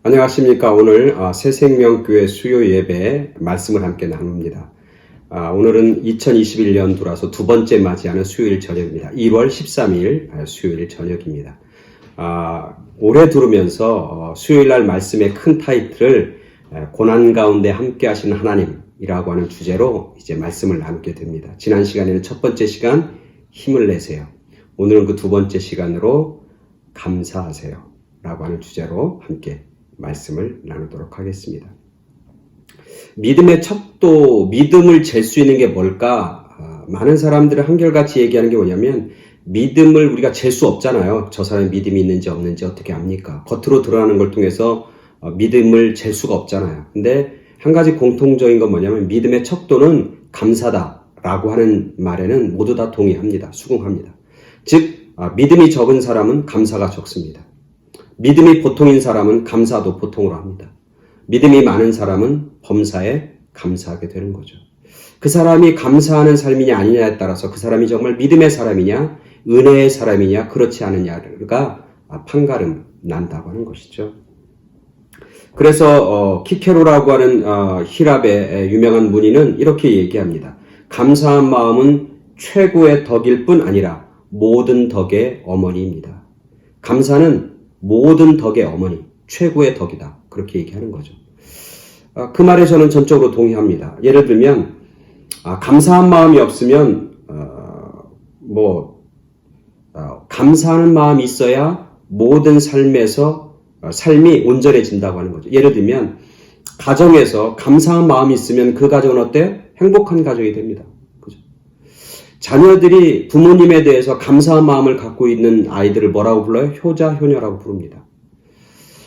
안녕하십니까. 오늘 새생명교회 수요 예배 말씀을 함께 나눕니다. 오늘은 2021년 들어와서 두 번째 맞이하는 수요일 저녁입니다. 2월 13일 수요일 저녁입니다. 올해 들으면서 수요일날 말씀의 큰 타이틀을 고난 가운데 함께 하시는 하나님이라고 하는 주제로 이제 말씀을 나누게 됩니다. 지난 시간에는 첫 번째 시간 힘을 내세요. 오늘은 그 두 번째 시간으로 감사하세요 라고 하는 주제로 함께 말씀을 나누도록 하겠습니다. 믿음의 척도, 믿음을 잴 수 있는 게 뭘까? 많은 사람들은 한결같이 얘기하는 게 뭐냐면 믿음을 우리가 잴 수 없잖아요. 저 사람이 믿음이 있는지 없는지 어떻게 압니까? 겉으로 드러나는 걸 통해서 믿음을 잴 수가 없잖아요. 근데 한 가지 공통적인 건 뭐냐면 믿음의 척도는 감사다라고 하는 말에는 모두 다 동의합니다. 수긍합니다. 즉 믿음이 적은 사람은 감사가 적습니다. 믿음이 보통인 사람은 감사도 보통으로 합니다. 믿음이 많은 사람은 범사에 감사하게 되는 거죠. 그 사람이 감사하는 삶이냐 아니냐에 따라서 그 사람이 정말 믿음의 사람이냐 은혜의 사람이냐 그렇지 않느냐가 판가름 난다고 하는 것이죠. 그래서 키케로라고 하는 히랍의 유명한 문인은 이렇게 얘기합니다. 감사한 마음은 최고의 덕일 뿐 아니라 모든 덕의 어머니입니다. 감사는 모든 덕의 어머니, 최고의 덕이다. 그렇게 얘기하는 거죠. 그 말에 저는 전적으로 동의합니다. 예를 들면 감사한 마음이 없으면 감사하는 마음이 있어야 모든 삶이 온전해진다고 하는 거죠. 예를 들면 가정에서 감사한 마음이 있으면 그 가정은 어때요? 행복한 가정이 됩니다. 그죠? 자녀들이 부모님에 대해서 감사한 마음을 갖고 있는 아이들을 뭐라고 불러요? 효자, 효녀라고 부릅니다.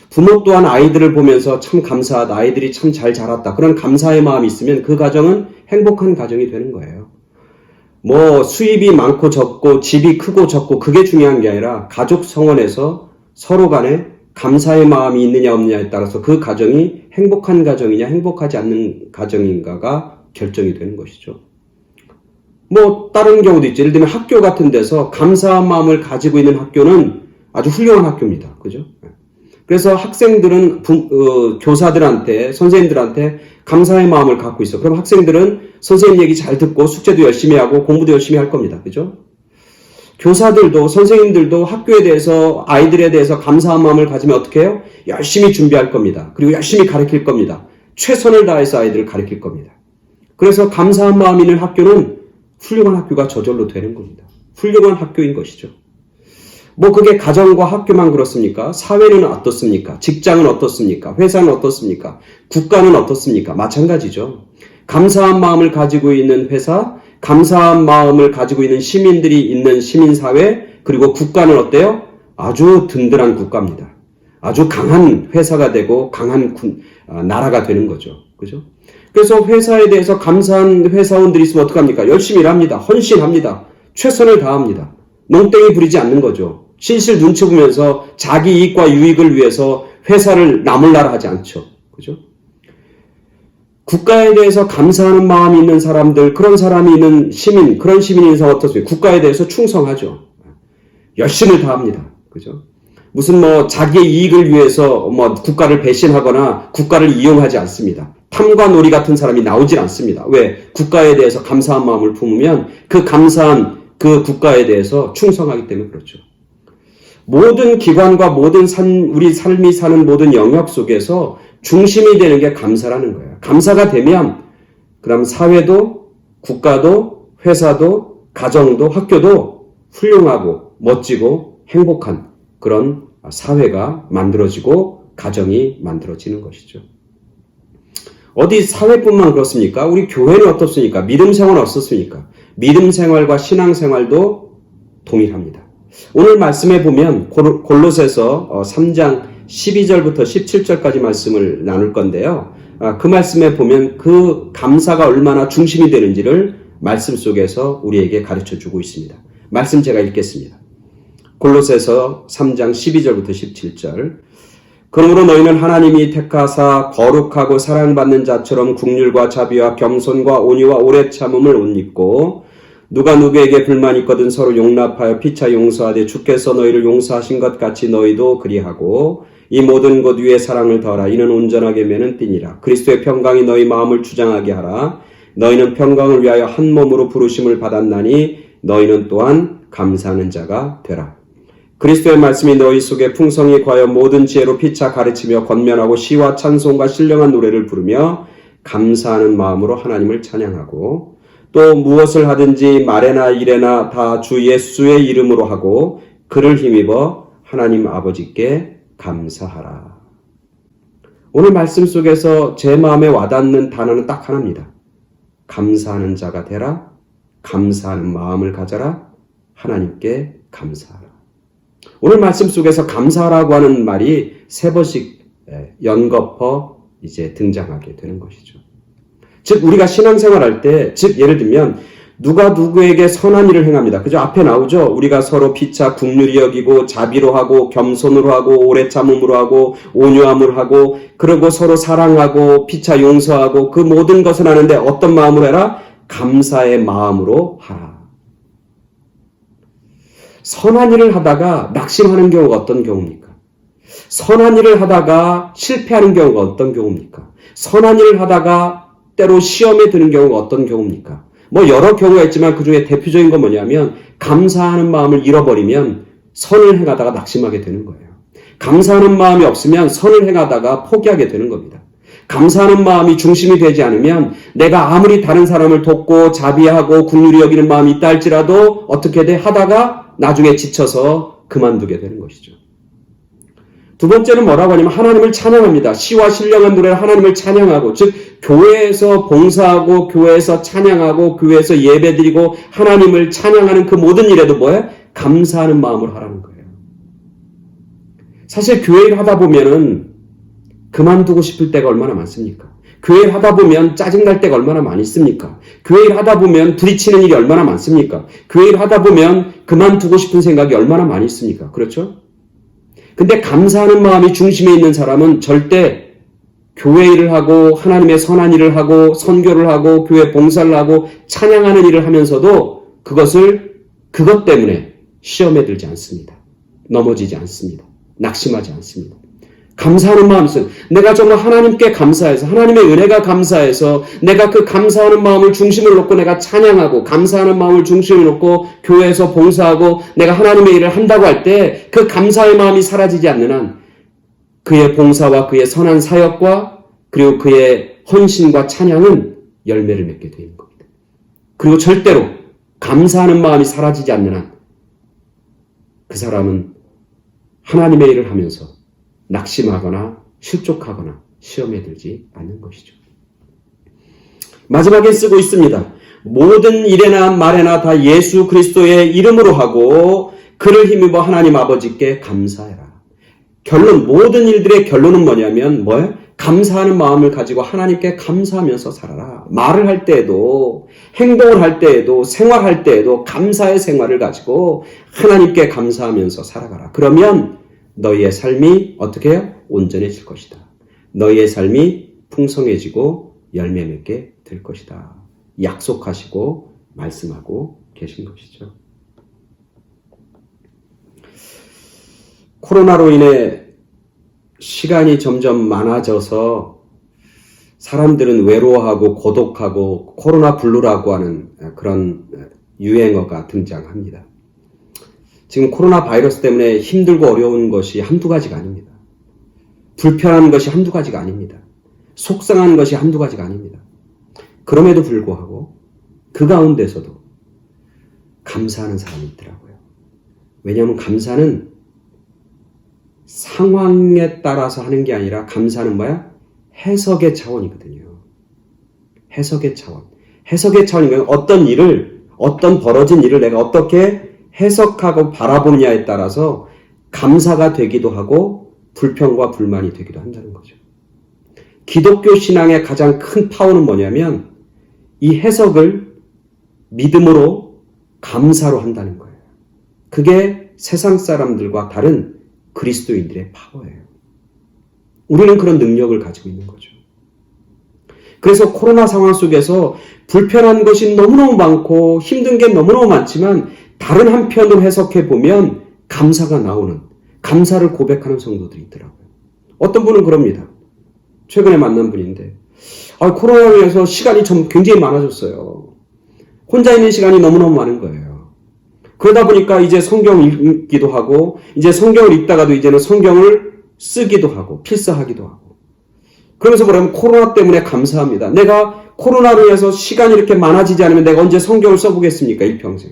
부모 또한 아이들을 보면서 참 감사하다, 아이들이 참 잘 자랐다. 그런 감사의 마음이 있으면 그 가정은 행복한 가정이 되는 거예요. 수입이 많고 적고 집이 크고 적고 그게 중요한 게 아니라 가족 성원에서 서로 간에 감사의 마음이 있느냐 없느냐에 따라서 그 가정이 행복한 가정이냐 행복하지 않는 가정인가가 결정이 되는 것이죠. 다른 경우도 있죠. 예를 들면 학교 같은 데서 감사한 마음을 가지고 있는 학교는 아주 훌륭한 학교입니다. 그죠? 그래서 학생들은 교사들한테, 선생님들한테 감사의 마음을 갖고 있어. 그럼 학생들은 선생님 얘기 잘 듣고 숙제도 열심히 하고 공부도 열심히 할 겁니다. 그죠? 교사들도, 선생님들도 학교에 대해서, 아이들에 대해서 감사한 마음을 가지면 어떻게 해요? 열심히 준비할 겁니다. 그리고 열심히 가르칠 겁니다. 최선을 다해서 아이들을 가르칠 겁니다. 그래서 감사한 마음이 있는 학교는 훌륭한 학교가 저절로 되는 겁니다. 훌륭한 학교인 것이죠. 그게 가정과 학교만 그렇습니까? 사회는 어떻습니까? 직장은 어떻습니까? 회사는 어떻습니까? 국가는 어떻습니까? 마찬가지죠. 감사한 마음을 가지고 있는 회사, 감사한 마음을 가지고 있는 시민들이 있는 시민사회, 그리고 국가는 어때요? 아주 든든한 국가입니다. 아주 강한 회사가 되고 강한 나라가 되는 거죠. 그죠? 그래서 회사에 대해서 감사한 회사원들이 있으면 어떡합니까? 열심히 일합니다. 헌신합니다. 최선을 다합니다. 농땡이 부리지 않는 거죠. 실실 눈치 보면서 자기 이익과 유익을 위해서 회사를 나몰라라 하지 않죠. 그죠? 국가에 대해서 감사하는 마음이 있는 사람들, 그런 사람이 있는 시민, 그런 시민의 인상 어떻습니까? 국가에 대해서 충성하죠. 열심을 다합니다. 그죠? 무슨 자기의 이익을 위해서 국가를 배신하거나 국가를 이용하지 않습니다. 탐과 놀이 같은 사람이 나오질 않습니다. 왜? 국가에 대해서 감사한 마음을 품으면 그 감사한 그 국가에 대해서 충성하기 때문에 그렇죠. 모든 기관과 모든 우리 삶이 사는 모든 영역 속에서 중심이 되는 게 감사라는 거예요. 감사가 되면 그럼 사회도, 국가도, 회사도, 가정도, 학교도 훌륭하고 멋지고 행복한 그런 사회가 만들어지고 가정이 만들어지는 것이죠. 어디 사회뿐만 그렇습니까? 우리 교회는 어떻습니까? 믿음 생활은 어떻습니까? 믿음 생활과 신앙 생활도 동일합니다. 오늘 말씀에 보면 골로새서 3장 12절부터 17절까지 말씀을 나눌 건데요. 그 말씀에 보면 그 감사가 얼마나 중심이 되는지를 말씀 속에서 우리에게 가르쳐주고 있습니다. 말씀 제가 읽겠습니다. 골로새서 3장 12절부터 17절. 그러므로 너희는 하나님이 택하사 거룩하고 사랑받는 자처럼 긍휼과 자비와 겸손과 온유와 오래 참음을 옷 입고 누가 누구에게 불만 있거든 서로 용납하여 피차 용서하되 주께서 너희를 용서하신 것 같이 너희도 그리하고 이 모든 것 위에 사랑을 더하라. 이는 온전하게 매는 띠니라. 그리스도의 평강이 너희 마음을 주장하게 하라. 너희는 평강을 위하여 한 몸으로 부르심을 받았나니 너희는 또한 감사하는 자가 되라. 그리스도의 말씀이 너희 속에 풍성히 과여 모든 지혜로 피차 가르치며 권면하고 시와 찬송과 신령한 노래를 부르며 감사하는 마음으로 하나님을 찬양하고 또 무엇을 하든지 말에나 일에나 다 주 예수의 이름으로 하고 그를 힘입어 하나님 아버지께 감사하라. 오늘 말씀 속에서 제 마음에 와닿는 단어는 딱 하나입니다. 감사하는 자가 되라. 감사하는 마음을 가져라. 하나님께 감사하라. 오늘 말씀 속에서 감사하라고 하는 말이 3번씩 연거퍼 이제 등장하게 되는 것이죠. 즉 우리가 신앙생활할 때, 즉 예를 들면 누가 누구에게 선한 일을 행합니다. 그죠? 앞에 나오죠? 우리가 서로 피차 긍휼히 여기고 자비로 하고 겸손으로 하고 오래 참음으로 하고 온유함으로 하고 그리고 서로 사랑하고 피차 용서하고 그 모든 것을 하는데 어떤 마음으로 해라? 감사의 마음으로 하라. 선한 일을 하다가 낙심하는 경우가 어떤 경우입니까? 선한 일을 하다가 실패하는 경우가 어떤 경우입니까? 선한 일을 하다가 때로 시험에 드는 경우가 어떤 경우입니까? 뭐 여러 경우가 있지만 그 중에 대표적인 건 뭐냐면 감사하는 마음을 잃어버리면 선을 행하다가 낙심하게 되는 거예요. 감사하는 마음이 없으면 선을 행하다가 포기하게 되는 겁니다. 감사하는 마음이 중심이 되지 않으면 내가 아무리 다른 사람을 돕고 자비하고 긍휼히 여기는 마음이 있다 할지라도 어떻게 돼? 하다가 나중에 지쳐서 그만두게 되는 것이죠. 두 번째는 뭐라고 하냐면 하나님을 찬양합니다. 시와 신령한 노래로 하나님을 찬양하고 즉 교회에서 봉사하고 교회에서 찬양하고 교회에서 예배드리고 하나님을 찬양하는 그 모든 일에도 뭐예요? 감사하는 마음으로 하라는 거예요. 사실 교회 일 하다 보면은 그만두고 싶을 때가 얼마나 많습니까? 교회 일 하다 보면 짜증날 때가 얼마나 많이 있습니까? 교회 일 하다 보면 부딪히는 일이 얼마나 많습니까? 교회 일 하다 보면 그만두고 싶은 생각이 얼마나 많이 있습니까? 그렇죠? 근데 감사하는 마음이 중심에 있는 사람은 절대 교회 일을 하고 하나님의 선한 일을 하고 선교를 하고 교회 봉사를 하고 찬양하는 일을 하면서도 그것 때문에 시험에 들지 않습니다. 넘어지지 않습니다. 낙심하지 않습니다. 감사하는 마음이 있어요. 내가 정말 하나님께 감사해서 하나님의 은혜가 감사해서 내가 그 감사하는 마음을 중심으로 놓고 내가 찬양하고 감사하는 마음을 중심으로 놓고 교회에서 봉사하고 내가 하나님의 일을 한다고 할 때 그 감사의 마음이 사라지지 않는 한 그의 봉사와 그의 선한 사역과 그리고 그의 헌신과 찬양은 열매를 맺게 되는 겁니다. 그리고 절대로 감사하는 마음이 사라지지 않는 한 그 사람은 하나님의 일을 하면서 낙심하거나 실족하거나 시험에 들지 않는 것이죠. 마지막에 쓰고 있습니다. 모든 일에나 말에나 다 예수 그리스도의 이름으로 하고 그를 힘입어 하나님 아버지께 감사해라. 결론, 모든 일들의 결론은 뭐냐면 뭐예요? 감사하는 마음을 가지고 하나님께 감사하면서 살아라. 말을 할 때에도 행동을 할 때에도 생활할 때에도 감사의 생활을 가지고 하나님께 감사하면서 살아가라. 그러면 너희의 삶이 어떻게 해요? 온전해질 것이다. 너희의 삶이 풍성해지고 열매 맺게 될 것이다. 약속하시고 말씀하고 계신 것이죠. 코로나로 인해 시간이 점점 많아져서 사람들은 외로워하고 고독하고 코로나 블루라고 하는 그런 유행어가 등장합니다. 지금 코로나 바이러스 때문에 힘들고 어려운 것이 한두 가지가 아닙니다. 불편한 것이 한두 가지가 아닙니다. 속상한 것이 한두 가지가 아닙니다. 그럼에도 불구하고 그 가운데서도 감사하는 사람이 있더라고요. 왜냐하면 감사는 상황에 따라서 하는 게 아니라 감사는 뭐야? 해석의 차원이거든요. 해석의 차원. 해석의 차원이면 어떤 일을, 어떤 벌어진 일을 내가 어떻게 해석하고 바라보느냐에 따라서 감사가 되기도 하고 불평과 불만이 되기도 한다는 거죠. 기독교 신앙의 가장 큰 파워는 뭐냐면 이 해석을 믿음으로 감사로 한다는 거예요. 그게 세상 사람들과 다른 그리스도인들의 파워예요. 우리는 그런 능력을 가지고 있는 거죠. 그래서 코로나 상황 속에서 불편한 것이 너무너무 많고 힘든 게 너무너무 많지만 다른 한편으로 해석해 보면 감사가 나오는, 감사를 고백하는 성도들이 있더라고요. 어떤 분은 그럽니다. 최근에 만난 분인데 코로나로 인해서 시간이 좀 굉장히 많아졌어요. 혼자 있는 시간이 너무너무 많은 거예요. 그러다 보니까 이제 성경 읽기도 하고 이제 성경을 읽다가도 이제는 성경을 쓰기도 하고 필사하기도 하고 그러면서 그러면 코로나 때문에 감사합니다. 내가 코로나로 인해서 시간이 이렇게 많아지지 않으면 내가 언제 성경을 써보겠습니까? 일평생.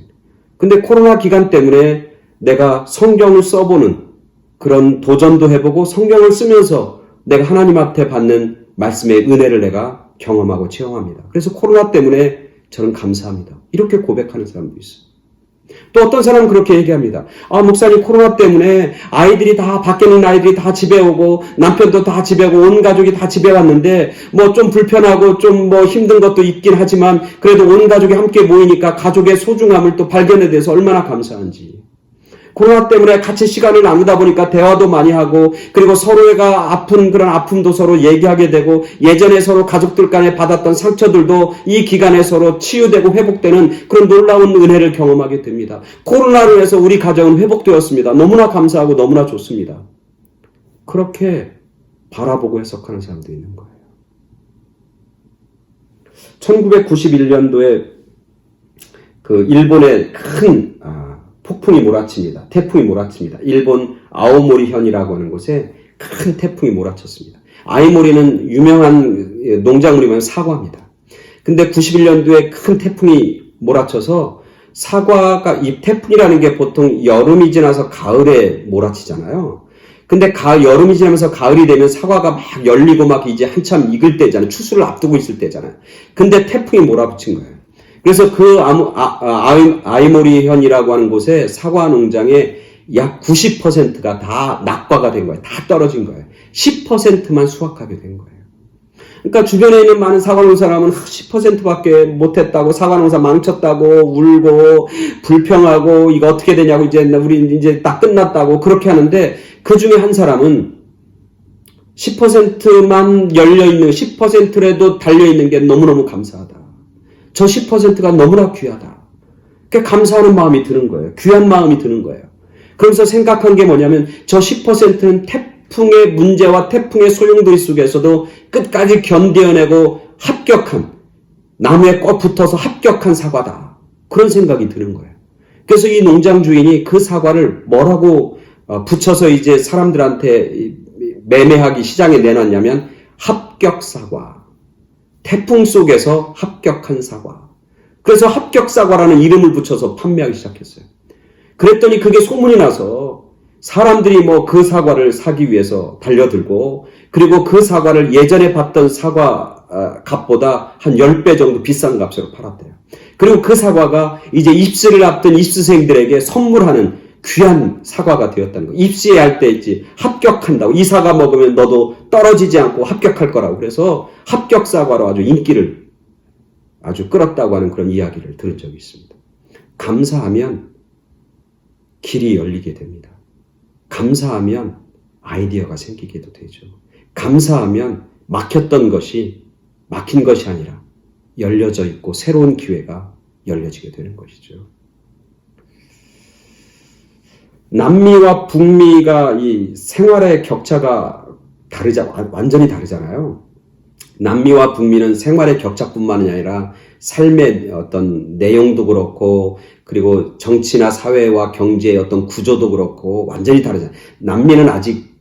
근데 코로나 기간 때문에 내가 성경을 써보는 그런 도전도 해보고 성경을 쓰면서 내가 하나님 앞에 받는 말씀의 은혜를 내가 경험하고 체험합니다. 그래서 코로나 때문에 저는 감사합니다. 이렇게 고백하는 사람도 있어요. 또 어떤 사람은 그렇게 얘기합니다. 목사님 코로나 때문에 아이들이 다 밖에 있는 아이들이 다 집에 오고 남편도 다 집에 오고 온 가족이 다 집에 왔는데 뭐 좀 불편하고 좀 뭐 힘든 것도 있긴 하지만 그래도 온 가족이 함께 모이니까 가족의 소중함을 또 발견에 대해서 얼마나 감사한지. 코로나 때문에 같이 시간을 나누다 보니까 대화도 많이 하고 그리고 서로가 아픈 그런 아픔도 서로 얘기하게 되고 예전에 서로 가족들 간에 받았던 상처들도 이 기간에 서로 치유되고 회복되는 그런 놀라운 은혜를 경험하게 됩니다. 코로나로 해서 우리 가정은 회복되었습니다. 너무나 감사하고 너무나 좋습니다. 그렇게 바라보고 해석하는 사람도 있는 거예요. 1991년도에 그 일본의 큰 폭풍이 몰아칩니다. 태풍이 몰아칩니다. 일본 아오모리현이라고 하는 곳에 큰 태풍이 몰아쳤습니다. 아오모리는 유명한 농작물이면 사과입니다. 근데 91년도에 큰 태풍이 몰아쳐서 사과가 이 태풍이라는 게 보통 여름이 지나서 가을에 몰아치잖아요. 근데 여름이 지나면서 가을이 되면 사과가 막 열리고 막 이제 한참 익을 때잖아요. 추수를 앞두고 있을 때잖아요. 근데 태풍이 몰아붙인 거예요. 그래서 그 아이모리현이라고 하는 곳에 사과 농장의 약 90%가 다 낙과가 된 거예요. 다 떨어진 거예요. 10%만 수확하게 된 거예요. 그러니까 주변에 있는 많은 사과 농사람은 10%밖에 못했다고 사과 농사 망쳤다고 울고 불평하고 이거 어떻게 되냐고 우리 이제 딱 끝났다고 그렇게 하는데 그 중에 한 사람은 10%만 열려있는 10%라도 달려있는 게 너무너무 감사하다. 저 10%가 너무나 귀하다. 그러니까 감사하는 마음이 드는 거예요. 귀한 마음이 드는 거예요. 그러면서 생각한 게 뭐냐면 저 10%는 태풍의 문제와 태풍의 소용돌이 속에서도 끝까지 견뎌내고 합격한 나무에 꼭 붙어서 합격한 사과다. 그런 생각이 드는 거예요. 그래서 이 농장 주인이 그 사과를 뭐라고 붙여서 이제 사람들한테 매매하기 시장에 내놨냐면 합격 사과. 태풍 속에서 합격한 사과. 그래서 합격 사과라는 이름을 붙여서 판매하기 시작했어요. 그랬더니 그게 소문이 나서 사람들이 뭐 그 사과를 사기 위해서 달려들고 그리고 그 사과를 예전에 봤던 사과 값보다 한 10배 정도 비싼 값으로 팔았대요. 그리고 그 사과가 이제 입시를 앞둔 입시생들에게 선물하는 귀한 사과가 되었다는 거예요. 입시할 때 있지 합격한다고 이 사과 먹으면 너도 떨어지지 않고 합격할 거라고 그래서 합격 사과로 아주 인기를 아주 끌었다고 하는 그런 이야기를 들은 적이 있습니다. 감사하면 길이 열리게 됩니다. 감사하면 아이디어가 생기게도 되죠. 감사하면 막혔던 것이 막힌 것이 아니라 열려져 있고 새로운 기회가 열려지게 되는 것이죠. 남미와 북미가 이 생활의 격차가 완전히 다르잖아요. 남미와 북미는 생활의 격차뿐만이 아니라 삶의 어떤 내용도 그렇고 그리고 정치나 사회와 경제의 어떤 구조도 그렇고 완전히 다르잖아요. 남미는 아직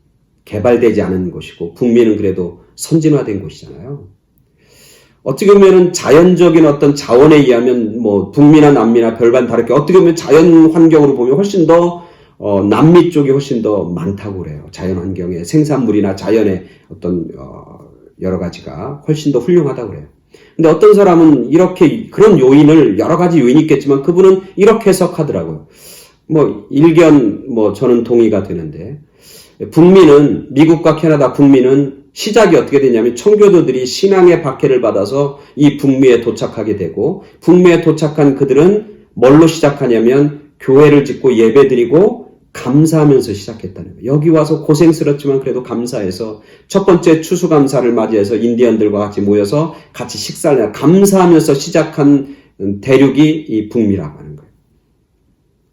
개발되지 않은 곳이고 북미는 그래도 선진화된 곳이잖아요. 어떻게 보면 자연적인 어떤 자원에 의하면 뭐 북미나 남미나 별반 다르게 어떻게 보면 자연 환경으로 보면 훨씬 더 남미 쪽이 훨씬 더 많다고 그래요. 자연 환경의 생산물이나 자연의 어떤 여러 가지가 훨씬 더 훌륭하다고 그래요. 근데 어떤 사람은 이렇게 그런 요인을 여러 가지 요인이 있겠지만 그분은 이렇게 해석하더라고요. 뭐 일견 저는 동의가 되는데 북미는 미국과 캐나다 북미는 시작이 어떻게 되냐면 청교도들이 신앙의 박해를 받아서 이 북미에 도착하게 되고 북미에 도착한 그들은 뭘로 시작하냐면 교회를 짓고 예배드리고 감사하면서 시작했다는 거예요. 여기 와서 고생스럽지만 그래도 감사해서 첫 번째 추수감사를 맞이해서 인디언들과 같이 모여서 같이 식사를 감사하면서 시작한 대륙이 이 북미라고 하는 거예요.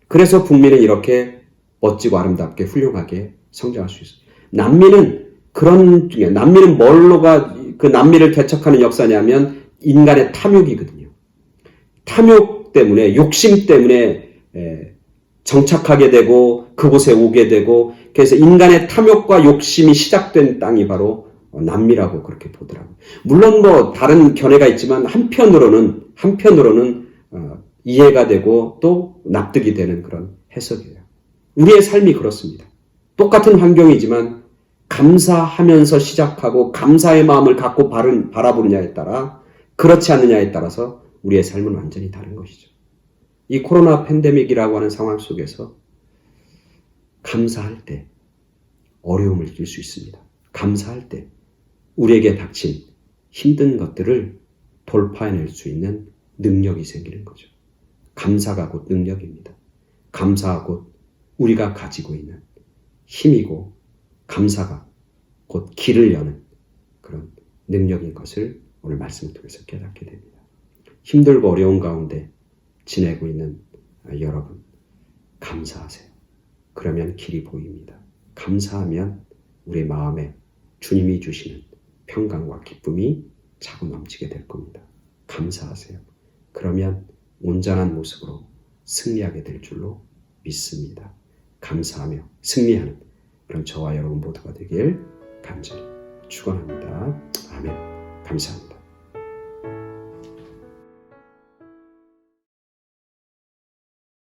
그래서 북미는 이렇게 멋지고 아름답게 훌륭하게 성장할 수 있어요. 남미는 그런 중에 남미는 뭘로가 그 남미를 개척하는 역사냐면 인간의 탐욕이거든요. 탐욕 때문에 욕심 때문에 정착하게 되고 그곳에 오게 되고 그래서 인간의 탐욕과 욕심이 시작된 땅이 바로 남미라고 그렇게 보더라고요. 물론 뭐 다른 견해가 있지만 한편으로는 이해가 되고 또 납득이 되는 그런 해석이에요. 우리의 삶이 그렇습니다. 똑같은 환경이지만 감사하면서 시작하고 감사의 마음을 갖고 바라보느냐에 따라 그렇지 않느냐에 따라서 우리의 삶은 완전히 다른 것이죠. 이 코로나 팬데믹이라고 하는 상황 속에서 감사할 때 어려움을 이길 수 있습니다. 감사할 때 우리에게 닥친 힘든 것들을 돌파해낼 수 있는 능력이 생기는 거죠. 감사가 곧 능력입니다. 감사가 곧 우리가 가지고 있는 힘이고 감사가 곧 길을 여는 그런 능력인 것을 오늘 말씀을 통해서 깨닫게 됩니다. 힘들고 어려운 가운데 지내고 있는 여러분, 감사하세요. 그러면 길이 보입니다. 감사하면 우리 마음에 주님이 주시는 평강과 기쁨이 차고 넘치게 될 겁니다. 감사하세요. 그러면 온전한 모습으로 승리하게 될 줄로 믿습니다. 감사하며 승리하는 그런 저와 여러분 모두가 되길 간절히 축원합니다. 아멘. 감사합니다.